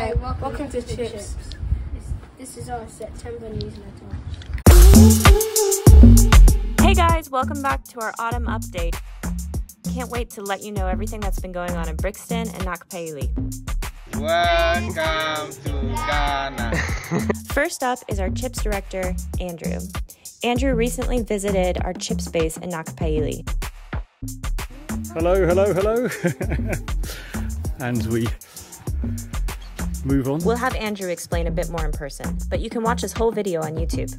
Hi, welcome to Chips. This is our September newsletter. Hey guys, welcome back to our autumn update. Can't wait to let you know everything that's been going on in Brixton and Nakpayili. Welcome to Ghana. First up is our Chips director, Andrew. Andrew recently visited our Chips base in Nakpayili. Hello. And we move on. We'll have Andrew explain a bit more in person, but you can watch his whole video on YouTube.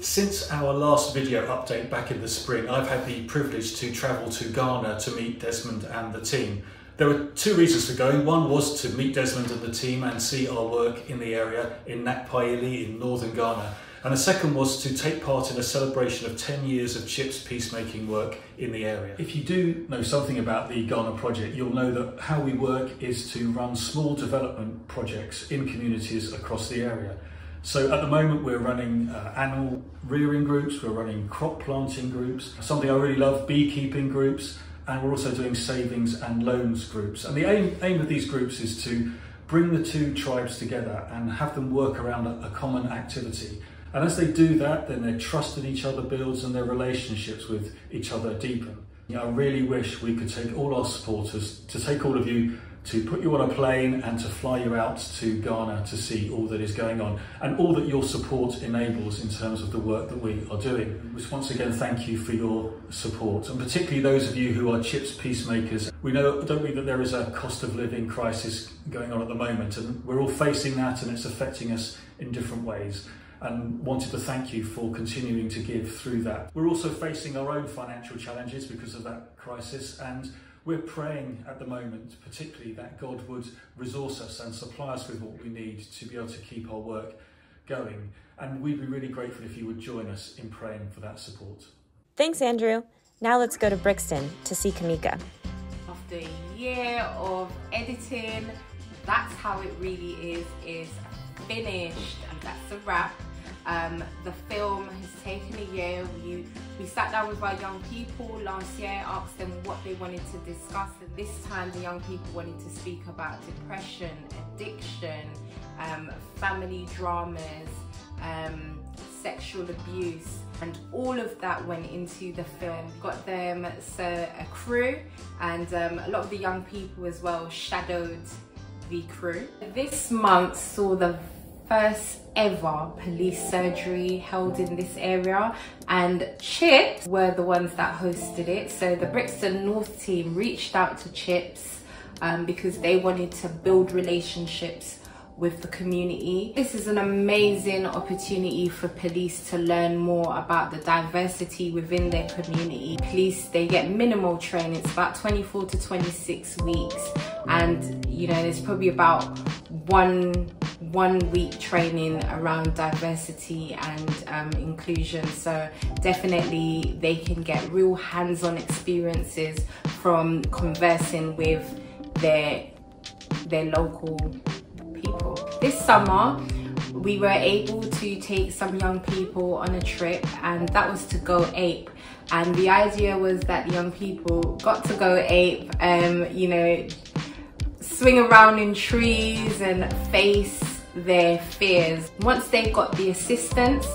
Since our last video update back in the spring, I've had the privilege to travel to Ghana to meet Desmond and the team. There were two reasons for going. One was to meet Desmond and the team and see our work in the area in Nakpayili in northern Ghana. And the second was to take part in a celebration of 10 years of Chips peacemaking work in the area. If you do know something about the Igana Project, you'll know that how we work is to run small development projects in communities across the area. So at the moment we're running animal rearing groups, we're running crop planting groups, something I really love, beekeeping groups, and we're also doing savings and loans groups. And the aim of these groups is to bring the two tribes together and have them work around a common activity. And as they do that, then their trust in each other builds and their relationships with each other deepen. I really wish we could take all our supporters, to take all of you, to put you on a plane and to fly you out to Ghana to see all that is going on and all that your support enables in terms of the work that we are doing. Once again, thank you for your support, and particularly those of you who are Chips peacemakers. We know, don't we, that there is a cost of living crisis going on at the moment, and we're all facing that, and it's affecting us in different ways. And wanted to thank you for continuing to give through that. We're also facing our own financial challenges because of that crisis, and we're praying at the moment, particularly that God would resource us and supply us with what we need to be able to keep our work going. And we'd be really grateful if you would join us in praying for that support. Thanks, Andrew. Now let's go to Brixton to see Kamika. After a year of editing, that's how it really is finished, and that's a wrap. The film has taken a year. We sat down with our young people last year, asked them what they wanted to discuss, and this time the young people wanted to speak about depression, addiction, family dramas, sexual abuse, and all of that went into the film. Got them a crew, and a lot of the young people as well shadowed the crew. This month saw the first ever police surgery held in this area, and Chips were the ones that hosted it. So the Brixton North team reached out to Chips because they wanted to build relationships with the community. This is an amazing opportunity for police to learn more about the diversity within their community. Police, they get minimal training. It's about 24 to 26 weeks, and you know, there's probably about one week training around diversity and inclusion. So definitely they can get real hands-on experiences from conversing with their local people. This summer we were able to take some young people on a trip, and that was to go ape. And the idea was that the young people got to go ape, you know, swing around in trees and face their fears. Once they got the assistance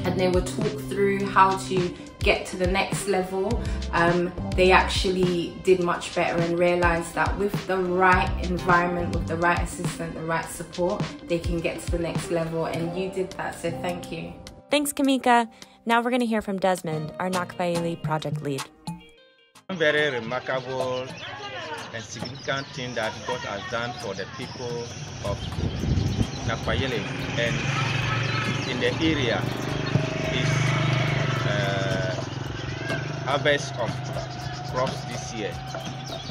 and they were talked through how to get to the next level, they actually did much better and realized that with the right environment, with the right assistant, the right support, they can get to the next level, and you did that, so thank you. Thanks, Kamika. Now we're going to hear from Desmond, our Nakpayili project lead. Very remarkable and significant thing that God has done for the people of Nakpayili and in the area is harvest of crops this year.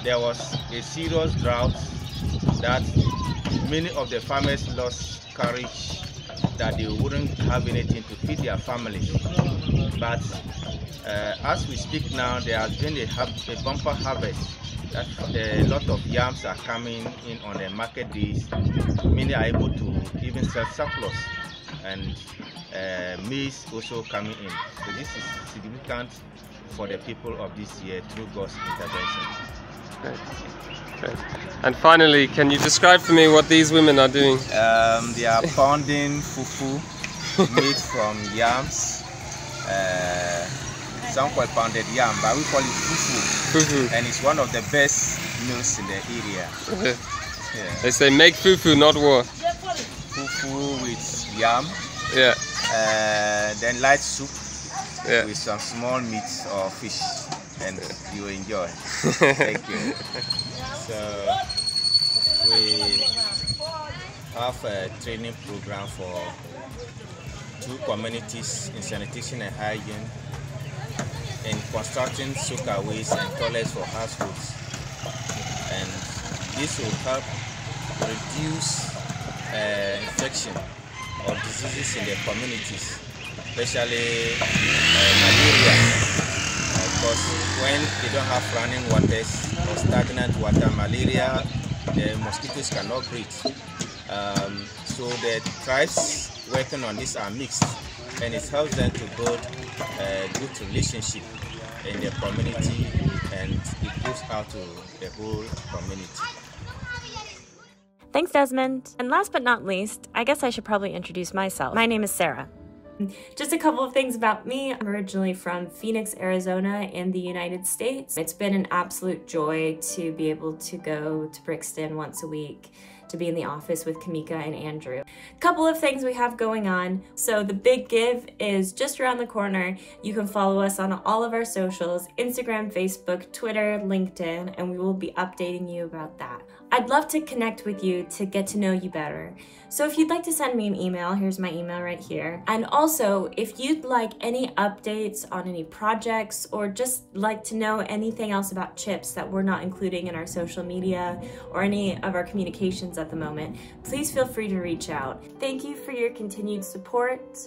There was a serious drought that many of the farmers lost courage that they wouldn't have anything to feed their families. But as we speak now, there has been a bumper harvest. That a lot of yams are coming in on the market days. Many are able to even sell surplus, and maize also coming in. So this is significant for the people of this year through God's intervention. Great. And finally, can you describe for me what these women are doing? They are pounding fufu made from yams. Some call pounded yam, but we call it fufu. And it's one of the best meals in the area. Yeah. They say make fufu, not war. Fufu with yam. Yeah. Then light soup. Yeah. With some small meat or fish, and you will enjoy. Thank you. So we have a training program for 2 communities in sanitation and hygiene, in constructing soakaways and toilets for households, and this will help reduce infection or diseases in the communities, especially malaria. Because when they don't have running waters or stagnant water, malaria, the mosquitoes cannot breed. So the tribes working on this are mixed, and it helps them to build a good relationship in the community, and it goes out to the whole community. Thanks, Desmond. And last but not least, I guess I should probably introduce myself. My name is Sarah. Just a couple of things about me. I'm originally from Phoenix, Arizona in the United States. It's been an absolute joy to be able to go to Brixton once a week, to be in the office with Kamika and Andrew. A couple of things we have going on. So the Big Give is just around the corner. You can follow us on all of our socials, Instagram, Facebook, Twitter, LinkedIn, and we will be updating you about that. I'd love to connect with you to get to know you better. So if you'd like to send me an email, here's my email right here. And also, if you'd like any updates on any projects or just like to know anything else about CHIPS that we're not including in our social media or any of our communications at the moment, please feel free to reach out. Thank you for your continued support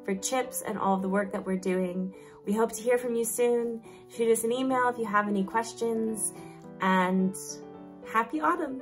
for CHIPS and all of the work that we're doing. We hope to hear from you soon. Shoot us an email if you have any questions, and happy autumn!